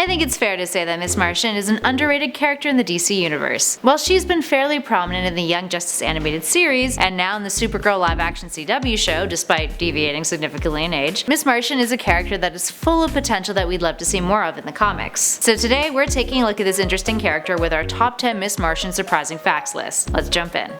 I think it's fair to say that Miss Martian is an underrated character in the DC universe. While she's been fairly prominent in the Young Justice animated series, and now in the Supergirl live-action CW show, despite deviating significantly in age, Miss Martian is a character that is full of potential that we'd love to see more of in the comics. So today we're taking a look at this interesting character with our top 10 Miss Martian Surprising Facts list. Let's jump in.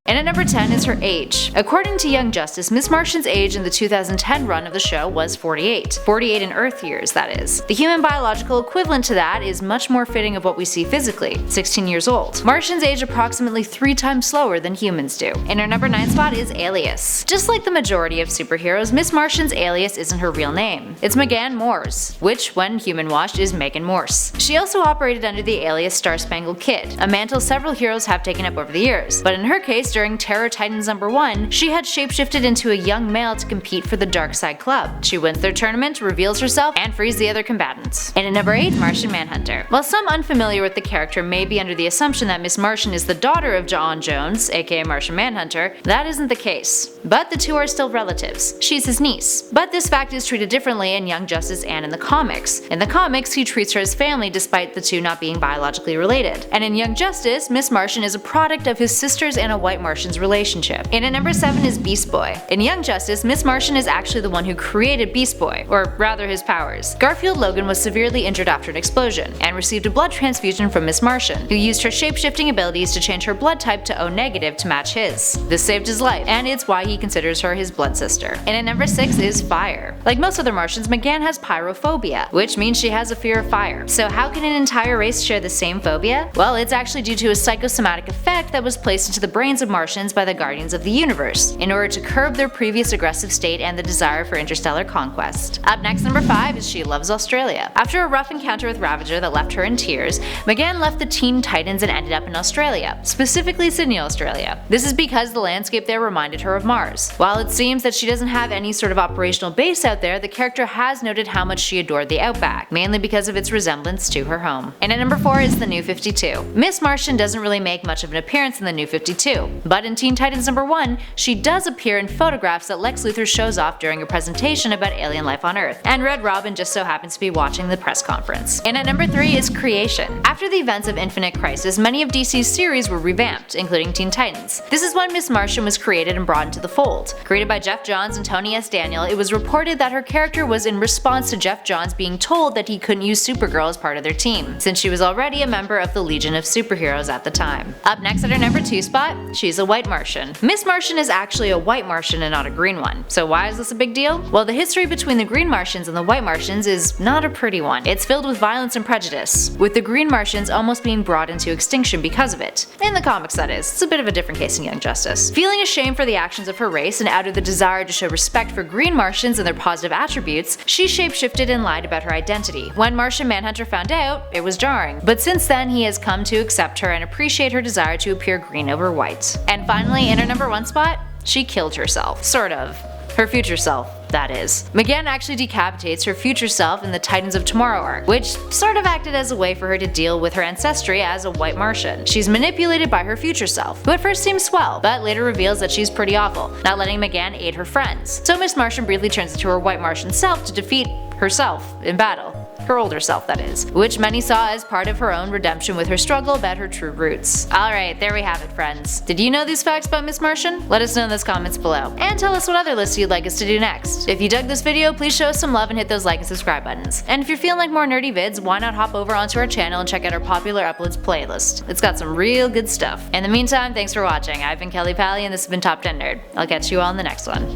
And at number 10 is her age. According to Young Justice, Miss Martian's age in the 2010 run of the show was 48. 48 in Earth years, that is. The human biological equivalent to that is much more fitting of what we see physically, 16 years old. Martians age approximately 3 times slower than humans do. And our number 9 spot is ALIAS. Just like the majority of superheroes, Miss Martian's alias isn't her real name. It's Megan Morse, which, when human-washed, is Megan Morse. She also operated under the alias Star-Spangled Kid, a mantle several heroes have taken up over the years. But in her case, during Terror Titans #1, she had shapeshifted into a young male to compete for the Darkside Club. She wins their tournament, reveals herself, and frees the other combatants. And at number 8, Martian Manhunter. While some unfamiliar with the character may be under the assumption that Miss Martian is the daughter of John Jones, aka Martian Manhunter, that isn't the case. But the two are still relatives. She's his niece. But this fact is treated differently in Young Justice and in the comics. In the comics, he treats her as family despite the two not being biologically related. And in Young Justice, Miss Martian is a product of his sisters and a white Martian's relationship. And at number 7 is Beast Boy. In Young Justice, Miss Martian is actually the one who created Beast Boy, or rather his powers. Garfield Logan was severely injured after an explosion, and received a blood transfusion from Miss Martian, who used her shape-shifting abilities to change her blood type to O- to match his. This saved his life, and it's why he considers her his blood sister. And at number 6 is Fire. Like most other Martians, Megan has pyrophobia, which means she has a fear of fire. So how can an entire race share the same phobia? Well, it's actually due to a psychosomatic effect that was placed into the brains of Martians by the Guardians of the Universe, in order to curb their previous aggressive state and the desire for interstellar conquest. Up next, number 5 is She Loves Australia. After a rough encounter with Ravager that left her in tears, Megan left the Teen Titans and ended up in Australia, specifically Sydney, Australia. This is because the landscape there reminded her of Mars. While it seems that she doesn't have any sort of operational base out there, the character has noted how much she adored the outback, mainly because of its resemblance to her home. And at number 4 is the New 52. Miss Martian doesn't really make much of an appearance in the New 52, but in Teen Titans #1, she does appear in photographs that Lex Luthor shows off during a presentation about alien life on Earth, and Red Robin just so happens to be watching the press conference. And at number 3 is Creation. After the events of Infinite Crisis, many of DC's series were revamped, including Teen Titans. This is when Miss Martian was created and brought into the fold. Created by Jeff Johns and Tony S. Daniel, it was reported that her character was in response to Jeff Johns being told that he couldn't use Supergirl as part of their team, since she was already a member of the Legion of Superheroes at the time. Up next at her number 2 spot, she's a white Martian. Miss Martian is actually a white Martian and not a green one. So why is this a big deal? Well, the history between the green Martians and the white Martians is not a pretty one. It's filled with violence and prejudice, with the green Martians almost being brought into extinction because of it. In the comics, that is. It's a bit of a different case in Young Justice. Feeling ashamed for the actions of her race and out of the desire to show respect for green Martians and their positive attributes, she shapeshifted and lied about her identity. When Martian Manhunter found out, it was jarring. But since then, he has come to accept her and appreciate her desire to appear green over white. And finally, in her number 1 spot, she killed herself. Sort of. Her future self, that is. Megan actually decapitates her future self in the Titans of Tomorrow arc, which sort of acted as a way for her to deal with her ancestry as a white Martian. She's manipulated by her future self, who at first seems swell, but later reveals that she's pretty awful, not letting Megan aid her friends. So Miss Martian briefly turns into her white Martian self to defeat herself in battle. Her older self, that is, which many saw as part of her own redemption with her struggle about her true roots. Alright, there we have it, friends. Did you know these facts about Miss Martian? Let us know in those comments below. And tell us what other lists you'd like us to do next. If you dug this video, please show us some love and hit those like and subscribe buttons. And if you're feeling like more nerdy vids, why not hop over onto our channel and check out our popular uploads playlist. It's got some real good stuff. In the meantime, thanks for watching. I've been Kelly Pally and this has been Top 10 Nerd. I'll catch you all in the next one.